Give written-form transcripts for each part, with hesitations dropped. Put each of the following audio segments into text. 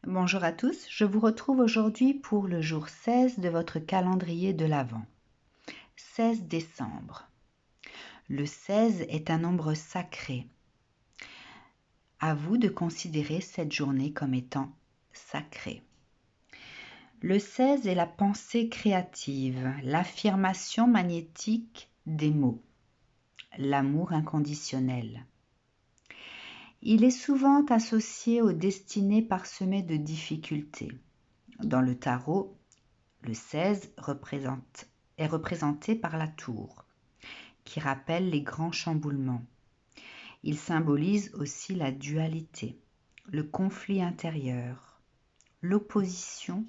Bonjour à tous, je vous retrouve aujourd'hui pour le jour 16 de votre calendrier de l'Avent. 16 décembre. Le 16 est un nombre sacré. À vous de considérer cette journée comme étant sacrée. Le 16 est la pensée créative, l'affirmation magnétique des mots, l'amour inconditionnel. Il est souvent associé aux destinées parsemées de difficultés. Dans le tarot, le 16 est représenté par la tour, qui rappelle les grands chamboulements. Il symbolise aussi la dualité, le conflit intérieur, l'opposition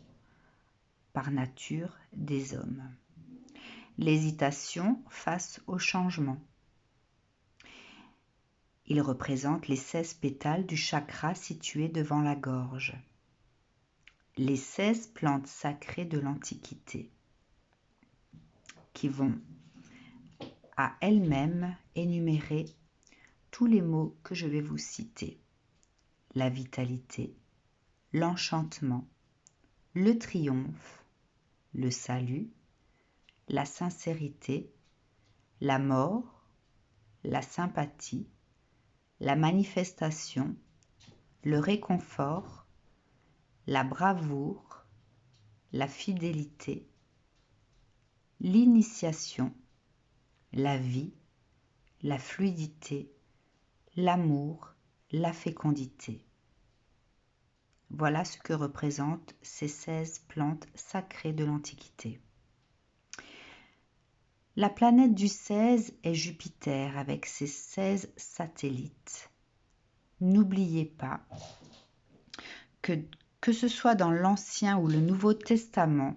par nature des hommes, l'hésitation face au changement. Il représente les 16 pétales du chakra situé devant la gorge, les 16 plantes sacrées de l'Antiquité, qui vont à elles-mêmes énumérer tous les mots que je vais vous citer. La vitalité, l'enchantement, le triomphe, le salut, la sincérité, la mort, la sympathie, la manifestation, le réconfort, la bravoure, la fidélité, l'initiation, la vie, la fluidité, l'amour, la fécondité. Voilà ce que représentent ces 16 plantes sacrées de l'Antiquité. La planète du 16 est Jupiter avec ses 16 satellites. N'oubliez pas que ce soit dans l'Ancien ou le Nouveau Testament,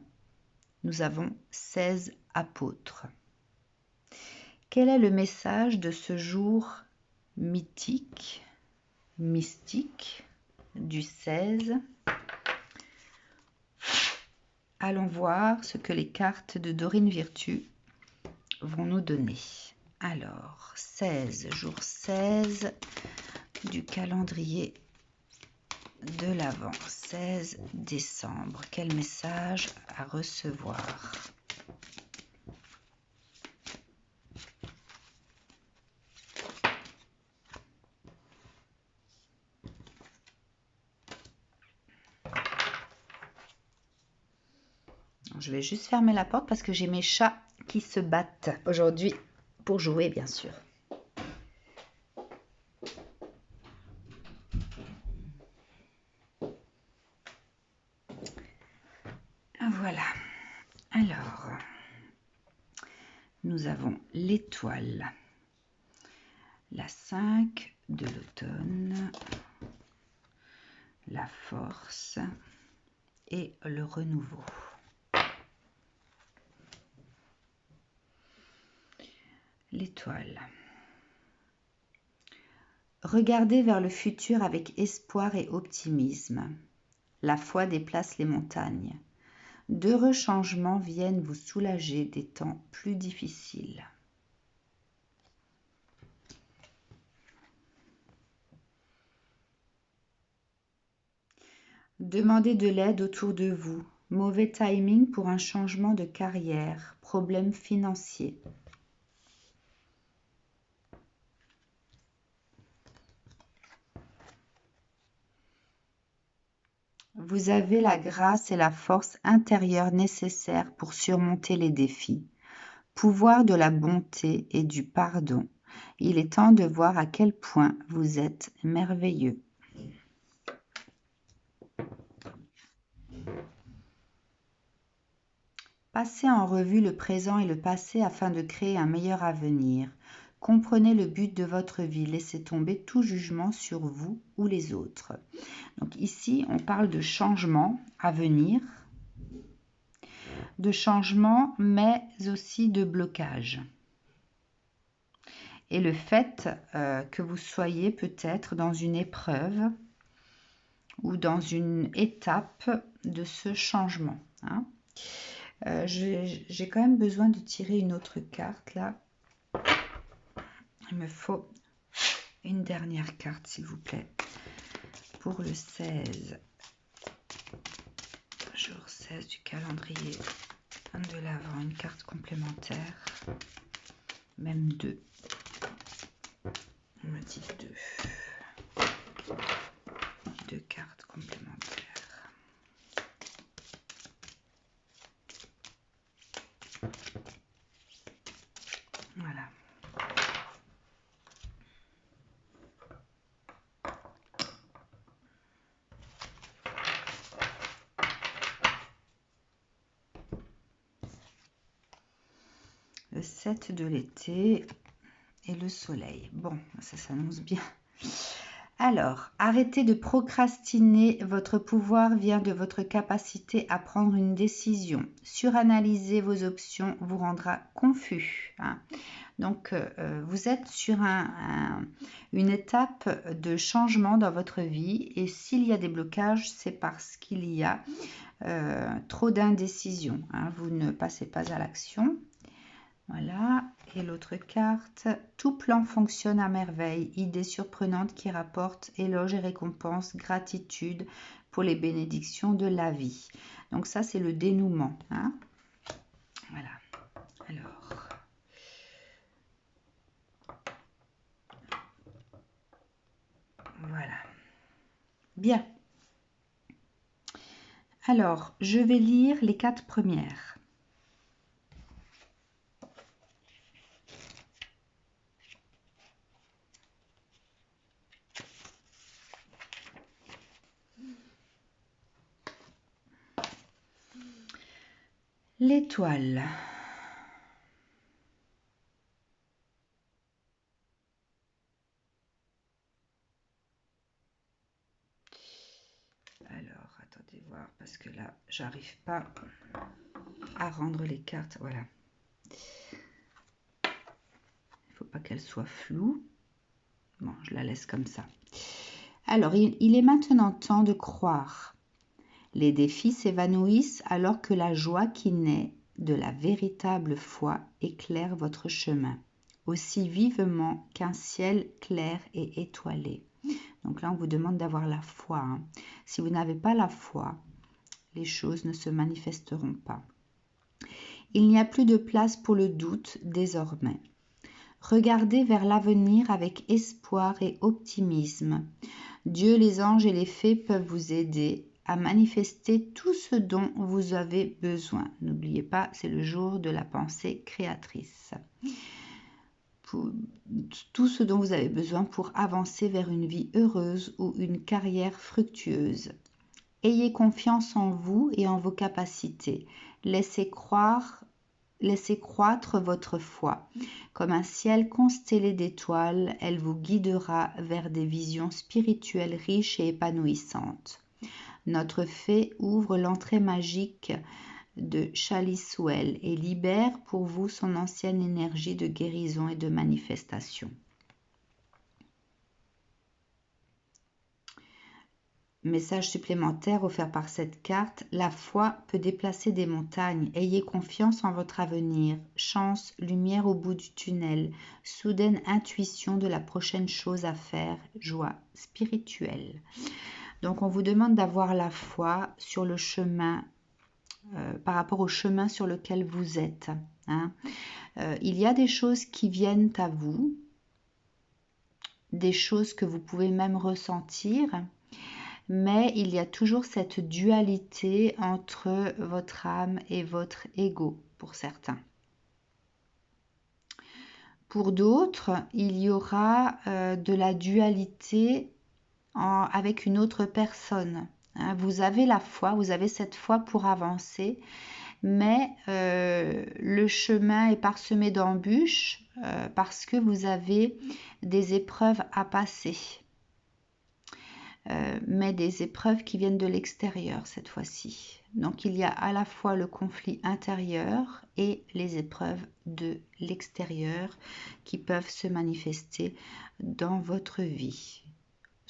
nous avons 16 apôtres. Quel est le message de ce jour mythique, mystique du 16 ? Allons voir ce que les cartes de Dorine Virtue vont nous donner. Alors, 16, jour 16 du calendrier de l'Avent, 16 décembre. Quel message à recevoir ? Je vais juste fermer la porte parce que j'ai mes chats qui se battent aujourd'hui pour jouer, bien sûr. Voilà. Alors, nous avons l'étoile, la 5 de l'automne, la force et le renouveau. L'étoile. Regardez vers le futur avec espoir et optimisme. La foi déplace les montagnes. D'heureux changements viennent vous soulager des temps plus difficiles. Demandez de l'aide autour de vous. Mauvais timing pour un changement de carrière, problème financier. Vous avez la grâce et la force intérieure nécessaires pour surmonter les défis. Pouvoir de la bonté et du pardon. Il est temps de voir à quel point vous êtes merveilleux. Passez en revue le présent et le passé afin de créer un meilleur avenir. Comprenez le but de votre vie. Laissez tomber tout jugement sur vous ou les autres. Donc ici, on parle de changement à venir, de changement, mais aussi de blocage. Et le fait que vous soyez peut-être dans une épreuve ou dans une étape de ce changement. J'ai quand même besoin de tirer une autre carte là. Il me faut une dernière carte s'il vous plaît pour le 16 16 du calendrier de l'Avent, une carte complémentaire, même 2. On me dit 2 cartes complémentaires. Voilà. Le 7 de l'été et le soleil. Bon, ça s'annonce bien. Alors, arrêtez de procrastiner. Votre pouvoir vient de votre capacité à prendre une décision. Suranalyser vos options vous rendra confus. Hein. Donc, vous êtes sur une étape de changement dans votre vie. Et s'il y a des blocages, c'est parce qu'il y a trop d'indécision. Hein. Vous ne passez pas à l'action. Voilà, et l'autre carte, tout plan fonctionne à merveille, idée surprenante qui rapporte éloge et récompense, gratitude pour les bénédictions de la vie. Donc ça, c'est le dénouement. Hein. Voilà, alors... Voilà. Bien. Alors, je vais lire les 4 premières. L'étoile. Alors, attendez voir, parce que là, j'arrive pas à rendre les cartes. Voilà. Il ne faut pas qu'elle soit floue. Bon, je la laisse comme ça. Alors, il est maintenant temps de croire. Les défis s'évanouissent alors que la joie qui naît de la véritable foi éclaire votre chemin, aussi vivement qu'un ciel clair et étoilé. Donc là, on vous demande d'avoir la foi. Hein. Si vous n'avez pas la foi, les choses ne se manifesteront pas. Il n'y a plus de place pour le doute désormais. Regardez vers l'avenir avec espoir et optimisme. Dieu, les anges et les fées peuvent vous aider à manifester tout ce dont vous avez besoin. N'oubliez pas, c'est le jour de la pensée créatrice. Tout ce dont vous avez besoin pour avancer vers une vie heureuse ou une carrière fructueuse. Ayez confiance en vous et en vos capacités. Laissez croître votre foi. Comme un ciel constellé d'étoiles, elle vous guidera vers des visions spirituelles riches et épanouissantes. Notre fée ouvre l'entrée magique de Chalice-Well et libère pour vous son ancienne énergie de guérison et de manifestation. Message supplémentaire offert par cette carte, la foi peut déplacer des montagnes. Ayez confiance en votre avenir. Chance, lumière au bout du tunnel, soudaine intuition de la prochaine chose à faire, joie spirituelle. Donc on vous demande d'avoir la foi sur le chemin, par rapport au chemin sur lequel vous êtes. Hein. Il y a des choses qui viennent à vous, des choses que vous pouvez même ressentir, mais il y a toujours cette dualité entre votre âme et votre ego pour certains. Pour d'autres, il y aura de la dualité avec une autre personne. Hein. Vous avez la foi, vous avez cette foi pour avancer, mais le chemin est parsemé d'embûches parce que vous avez des épreuves à passer. Mais des épreuves qui viennent de l'extérieur cette fois-ci. Donc il y a à la fois le conflit intérieur et les épreuves de l'extérieur qui peuvent se manifester dans votre vie.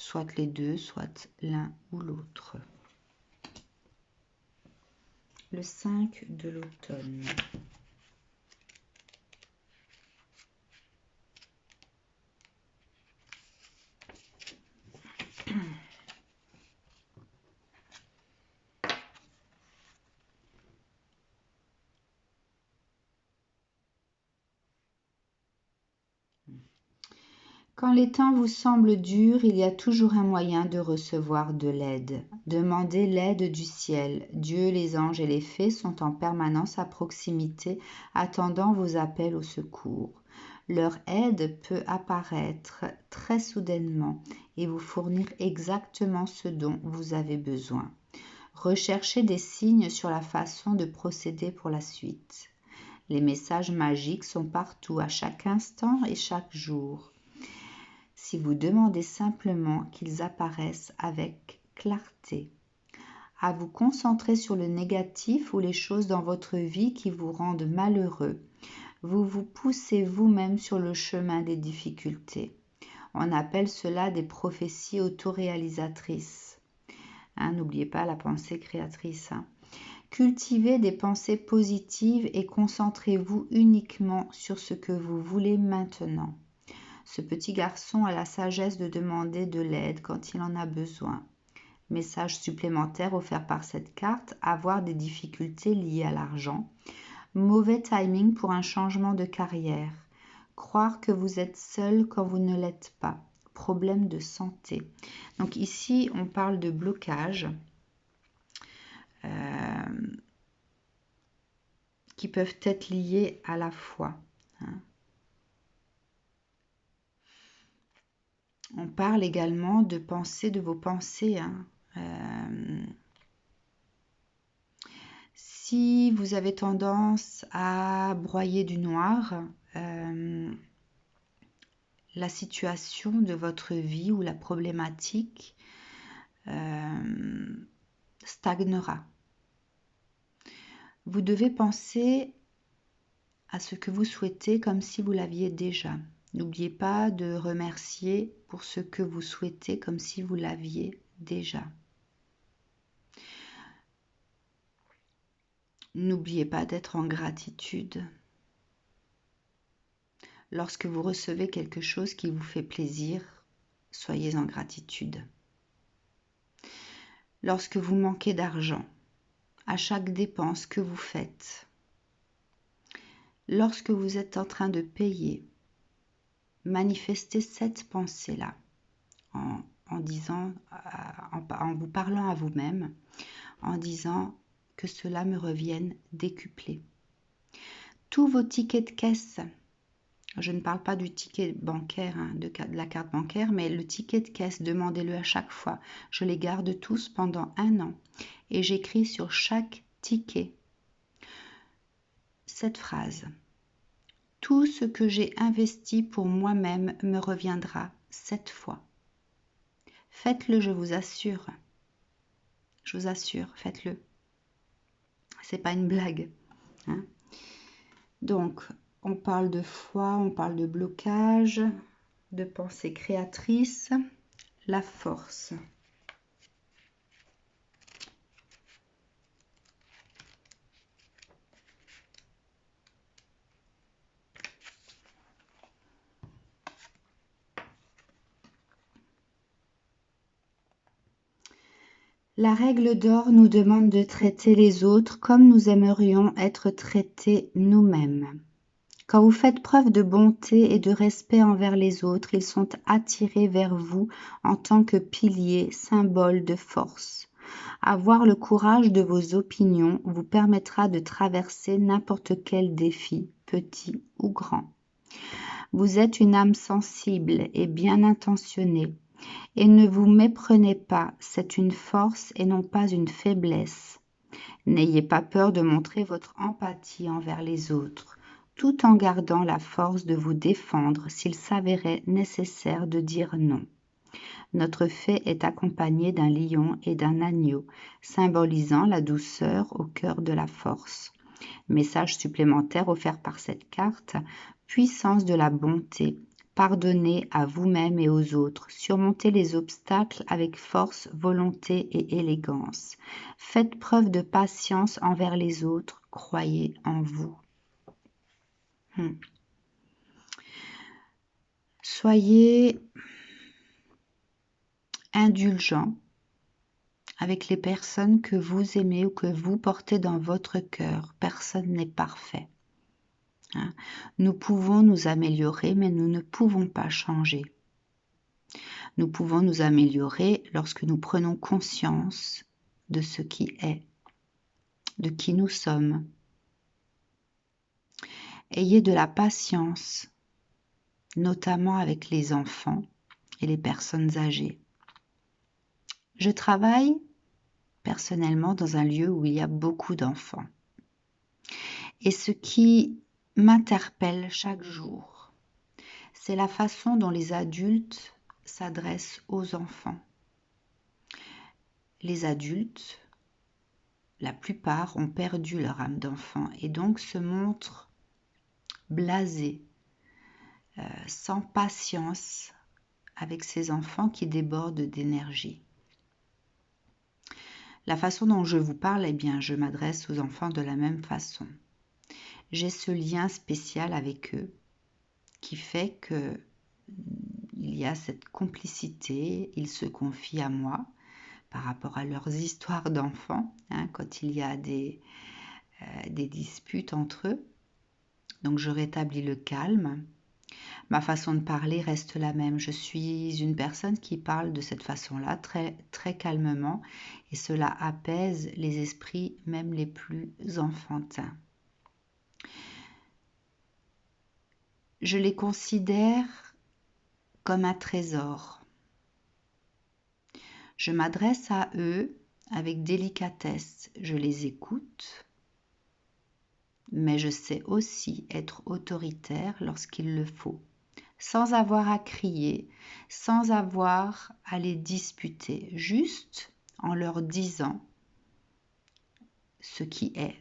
Soit les deux, soit l'un ou l'autre. Le 5 de l'automne. Quand les temps vous semblent durs, il y a toujours un moyen de recevoir de l'aide. Demandez l'aide du ciel. Dieu, les anges et les fées sont en permanence à proximité, attendant vos appels au secours. Leur aide peut apparaître très soudainement et vous fournir exactement ce dont vous avez besoin. Recherchez des signes sur la façon de procéder pour la suite. Les messages magiques sont partout, à chaque instant et chaque jour. Si vous demandez simplement qu'ils apparaissent avec clarté, à vous concentrer sur le négatif ou les choses dans votre vie qui vous rendent malheureux, vous vous poussez vous-même sur le chemin des difficultés. On appelle cela des prophéties autoréalisatrices. N'oubliez pas la pensée créatrice. Cultivez des pensées positives et concentrez-vous uniquement sur ce que vous voulez maintenant. Ce petit garçon a la sagesse de demander de l'aide quand il en a besoin. Message supplémentaire offert par cette carte, avoir des difficultés liées à l'argent. Mauvais timing pour un changement de carrière. Croire que vous êtes seul quand vous ne l'êtes pas. Problème de santé. Donc ici, on parle de blocage qui peuvent être liés à la foi. On parle également de pensée, de vos pensées. Si vous avez tendance à broyer du noir, la situation de votre vie ou la problématique stagnera. Vous devez penser à ce que vous souhaitez comme si vous l'aviez déjà. N'oubliez pas de remercier pour ce que vous souhaitez comme si vous l'aviez déjà. N'oubliez pas d'être en gratitude. Lorsque vous recevez quelque chose qui vous fait plaisir, soyez en gratitude. Lorsque vous manquez d'argent, à chaque dépense que vous faites, lorsque vous êtes en train de payer, manifestez cette pensée-là en disant, en vous parlant à vous-même, en disant que cela me revienne décuplé. Tous vos tickets de caisse, je ne parle pas du ticket bancaire, de la carte bancaire, mais le ticket de caisse, demandez-le à chaque fois. Je les garde tous pendant 1 an et j'écris sur chaque ticket cette phrase. Tout ce que j'ai investi pour moi-même me reviendra 7 fois. Faites-le, je vous assure. Je vous assure, faites-le. C'est pas une blague. Donc, on parle de foi, on parle de blocage, de pensée créatrice, la force. La règle d'or nous demande de traiter les autres comme nous aimerions être traités nous-mêmes. Quand vous faites preuve de bonté et de respect envers les autres, ils sont attirés vers vous en tant que piliers, symboles de force. Avoir le courage de vos opinions vous permettra de traverser n'importe quel défi, petit ou grand. Vous êtes une âme sensible et bien intentionnée. Et ne vous méprenez pas, c'est une force et non pas une faiblesse. N'ayez pas peur de montrer votre empathie envers les autres, tout en gardant la force de vous défendre s'il s'avérait nécessaire de dire non. Notre fée est accompagnée d'un lion et d'un agneau, symbolisant la douceur au cœur de la force. Message supplémentaire offert par cette carte, puissance de la bonté. Pardonnez à vous-même et aux autres. Surmontez les obstacles avec force, volonté et élégance. Faites preuve de patience envers les autres. Croyez en vous. Soyez indulgents avec les personnes que vous aimez ou que vous portez dans votre cœur. Personne n'est parfait. Nous pouvons nous améliorer, mais nous ne pouvons pas changer. Nous pouvons nous améliorer lorsque nous prenons conscience de ce qui est, de qui nous sommes. Ayez de la patience, notamment avec les enfants et les personnes âgées. Je travaille personnellement dans un lieu où il y a beaucoup d'enfants. Et ce qui m'interpelle chaque jour, c'est la façon dont les adultes s'adressent aux enfants. Les adultes, la plupart, ont perdu leur âme d'enfant et donc se montrent blasés, sans patience avec ces enfants qui débordent d'énergie. La façon dont je vous parle, eh bien, je m'adresse aux enfants de la même façon. J'ai ce lien spécial avec eux qui fait que il y a cette complicité, ils se confient à moi par rapport à leurs histoires d'enfants, quand il y a des disputes entre eux. Donc je rétablis le calme. Ma façon de parler reste la même. Je suis une personne qui parle de cette façon-là, très, très calmement, et cela apaise les esprits, même les plus enfantins. Je les considère comme un trésor. Je m'adresse à eux avec délicatesse. Je les écoute, mais je sais aussi être autoritaire lorsqu'il le faut, sans avoir à crier, sans avoir à les disputer, juste en leur disant ce qui est,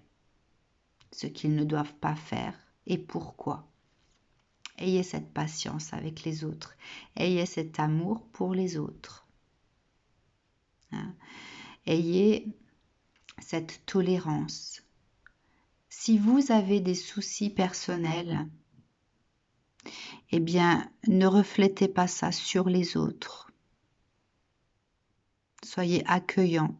ce qu'ils ne doivent pas faire et pourquoi. Ayez cette patience avec les autres, ayez cet amour pour les autres. Ayez cette tolérance. Si vous avez des soucis personnels, eh bien, ne reflétez pas ça sur les autres. Soyez accueillant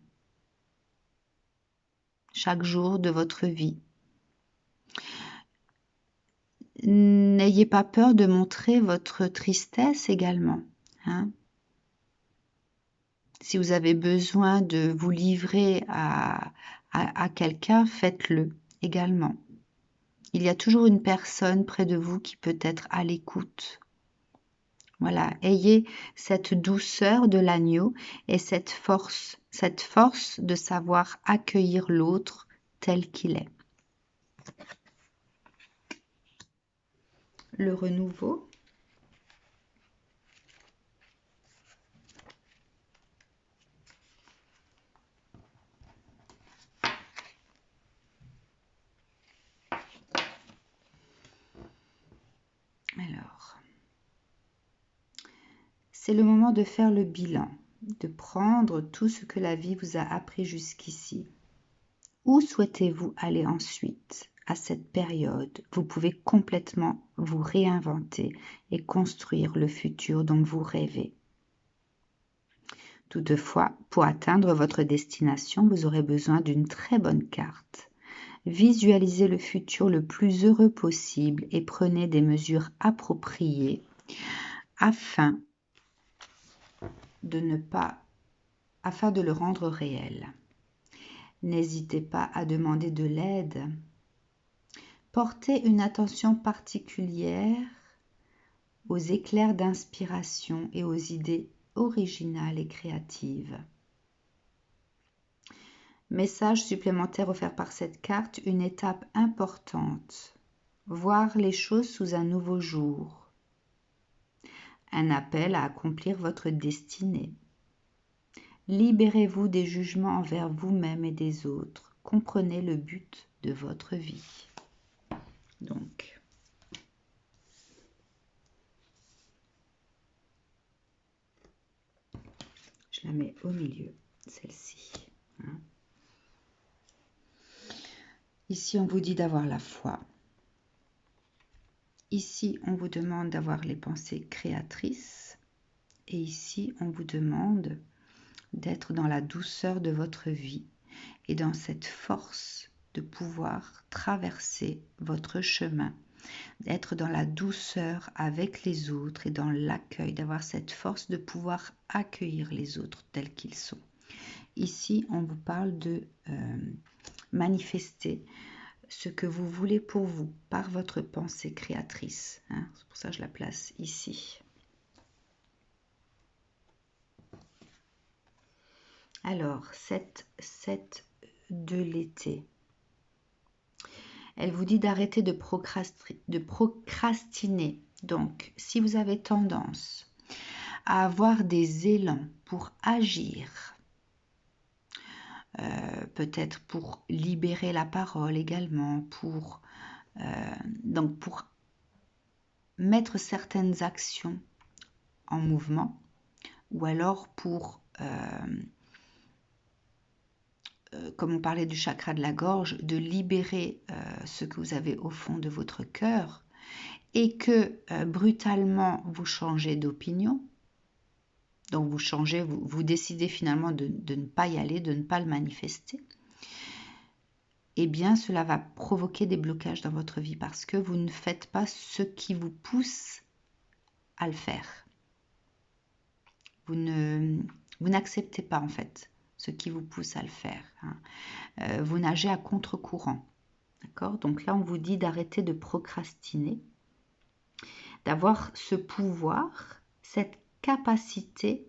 chaque jour de votre vie. N'ayez pas peur de montrer votre tristesse également. Si vous avez besoin de vous livrer à quelqu'un, faites-le également. Il y a toujours une personne près de vous qui peut être à l'écoute. Voilà, ayez cette douceur de l'agneau et cette force de savoir accueillir l'autre tel qu'il est. Le renouveau. Alors, c'est le moment de faire le bilan, de prendre tout ce que la vie vous a appris jusqu'ici. Où souhaitez-vous aller ensuite? À cette période, vous pouvez complètement vous réinventer et construire le futur dont vous rêvez. Toutefois, pour atteindre votre destination, vous aurez besoin d'une très bonne carte. Visualisez le futur le plus heureux possible et prenez des mesures appropriées afin de le rendre réel. N'hésitez pas à demander de l'aide. Portez une attention particulière aux éclairs d'inspiration et aux idées originales et créatives. Message supplémentaire offert par cette carte, une étape importante. Voir les choses sous un nouveau jour. Un appel à accomplir votre destinée. Libérez-vous des jugements envers vous-même et des autres. Comprenez le but de votre vie. Donc, je la mets au milieu, celle-ci. Ici, on vous dit d'avoir la foi. Ici, on vous demande d'avoir les pensées créatrices. Et ici, on vous demande d'être dans la douceur de votre vie et dans cette force de pouvoir traverser votre chemin d'être dans la douceur avec les autres et dans l'accueil, d'avoir cette force de pouvoir accueillir les autres tels qu'ils sont. Ici, on vous parle de manifester ce que vous voulez pour vous par votre pensée créatrice. Hein. C'est pour ça que je la place ici. Alors, cette de l'été. Elle vous dit d'arrêter de procrastiner. Donc, si vous avez tendance à avoir des élans pour agir, peut-être pour libérer la parole également, pour mettre certaines actions en mouvement, ou alors pour, comme on parlait du chakra de la gorge, de libérer ce que vous avez au fond de votre cœur, et que brutalement vous changez d'opinion, donc vous changez, vous décidez finalement de ne pas y aller, de ne pas le manifester, eh bien cela va provoquer des blocages dans votre vie parce que vous ne faites pas ce qui vous pousse à le faire. Vous n'acceptez pas en fait ce qui vous pousse à le faire. Hein. Vous nagez à contre-courant. D'accord ? Donc là, on vous dit d'arrêter de procrastiner, d'avoir ce pouvoir, cette capacité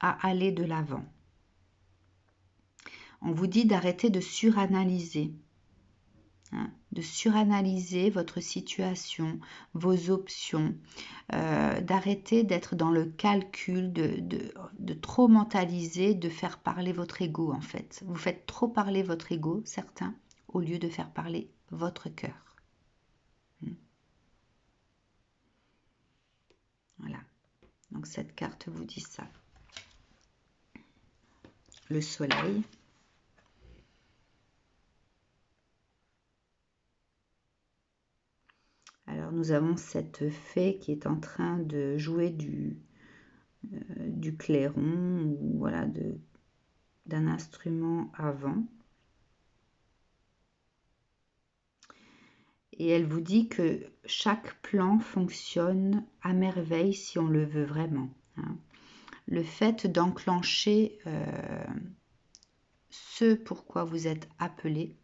à aller de l'avant. On vous dit d'arrêter de suranalyser, hein, de suranalyser votre situation, vos options, d'arrêter d'être dans le calcul, de trop mentaliser, de faire parler votre ego en fait. Vous faites trop parler votre ego, certains, au lieu de faire parler votre cœur. Voilà. Donc cette carte vous dit ça. Le soleil. Alors nous avons cette fée qui est en train de jouer du clairon ou voilà d'un instrument à vent. Et elle vous dit que chaque plan fonctionne à merveille si on le veut vraiment. Hein. Le fait d'enclencher ce pourquoi vous êtes appelé,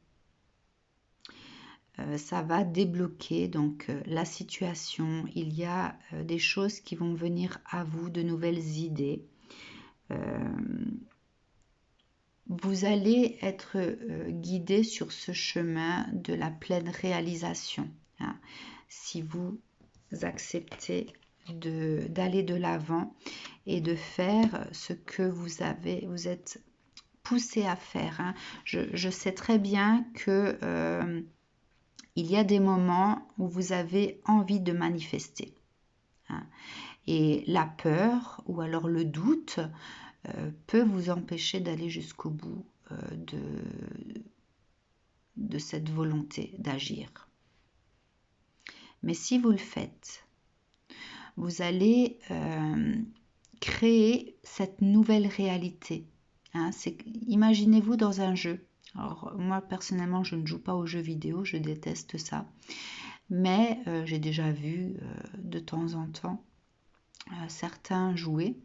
ça va débloquer donc la situation. Il y a des choses qui vont venir à vous, de nouvelles idées. Vous allez être guidé sur ce chemin de la pleine réalisation. Hein, si vous acceptez d'aller de l'avant et de faire ce que vous êtes poussé à faire. Hein. Je sais très bien que il y a des moments où vous avez envie de manifester. Hein, et la peur ou alors le doute peut vous empêcher d'aller jusqu'au bout de cette volonté d'agir. Mais si vous le faites, vous allez créer cette nouvelle réalité. Hein, imaginez-vous dans un jeu. Alors moi personnellement je ne joue pas aux jeux vidéo, je déteste ça. Mais j'ai déjà vu de temps en temps certains jouer.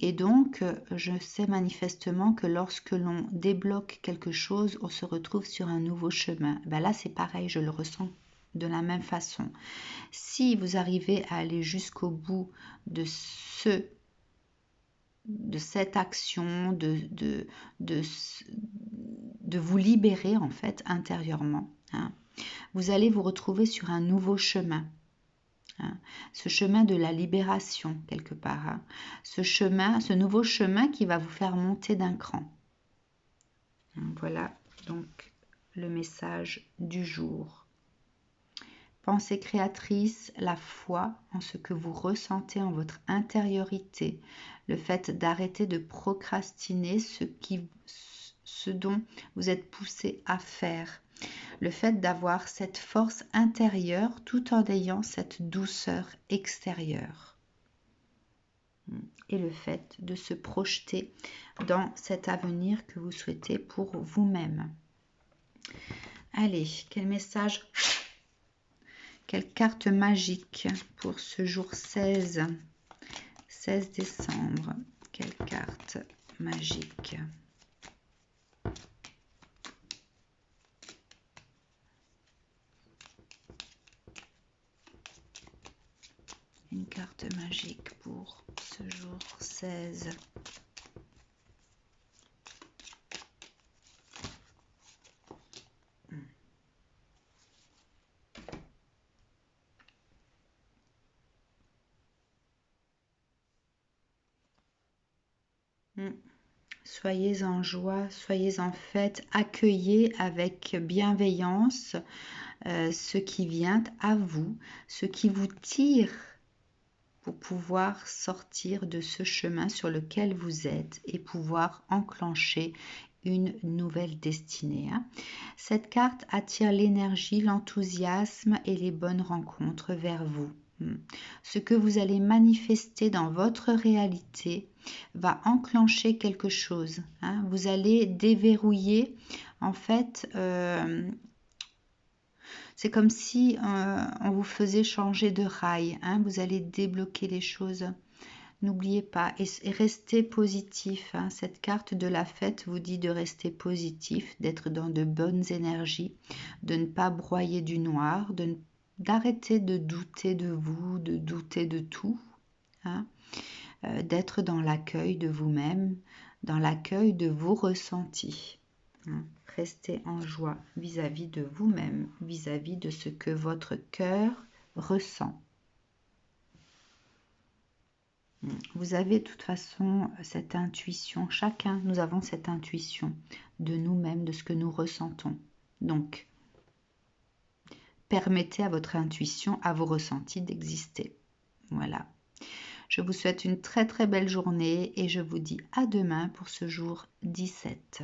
Et donc, je sais manifestement que lorsque l'on débloque quelque chose, on se retrouve sur un nouveau chemin. Ben là, c'est pareil, je le ressens de la même façon. Si vous arrivez à aller jusqu'au bout de cette action, de vous libérer en fait intérieurement, hein, vous allez vous retrouver sur un nouveau chemin. Hein, ce chemin de la libération quelque part, hein, ce nouveau chemin qui va vous faire monter d'un cran. Voilà donc le message du jour. Pensée créatrice, la foi en ce que vous ressentez en votre intériorité, le fait d'arrêter de procrastiner ce dont vous êtes poussé à faire. Le fait d'avoir cette force intérieure tout en ayant cette douceur extérieure. Et le fait de se projeter dans cet avenir que vous souhaitez pour vous-même. Allez, quel message Quelle carte magique pour ce jour 16 décembre. Quelle carte magique? Une carte magique pour ce jour 16. Soyez en joie, soyez en fête, accueillez avec bienveillance ce qui vient à vous, ce qui vous tire pour pouvoir sortir de ce chemin sur lequel vous êtes et pouvoir enclencher une nouvelle destinée. Cette carte attire l'énergie, l'enthousiasme et les bonnes rencontres vers vous. Ce que vous allez manifester dans votre réalité va enclencher quelque chose. Vous allez déverrouiller, en fait, c'est comme si on vous faisait changer de rail. Vous allez débloquer les choses. N'oubliez pas et restez positif. Cette carte de la fête vous dit de rester positif, d'être dans de bonnes énergies, de ne pas broyer du noir, d'arrêter de douter de vous, de douter de tout, d'être dans l'accueil de vous-même, dans l'accueil de vos ressentis. Restez en joie vis-à-vis de vous-même, vis-à-vis de ce que votre cœur ressent. Vous avez de toute façon cette intuition, chacun, nous avons cette intuition de nous-mêmes, de ce que nous ressentons. Donc, permettez à votre intuition, à vos ressentis d'exister. Voilà. Je vous souhaite une très très belle journée et je vous dis à demain pour ce jour 17.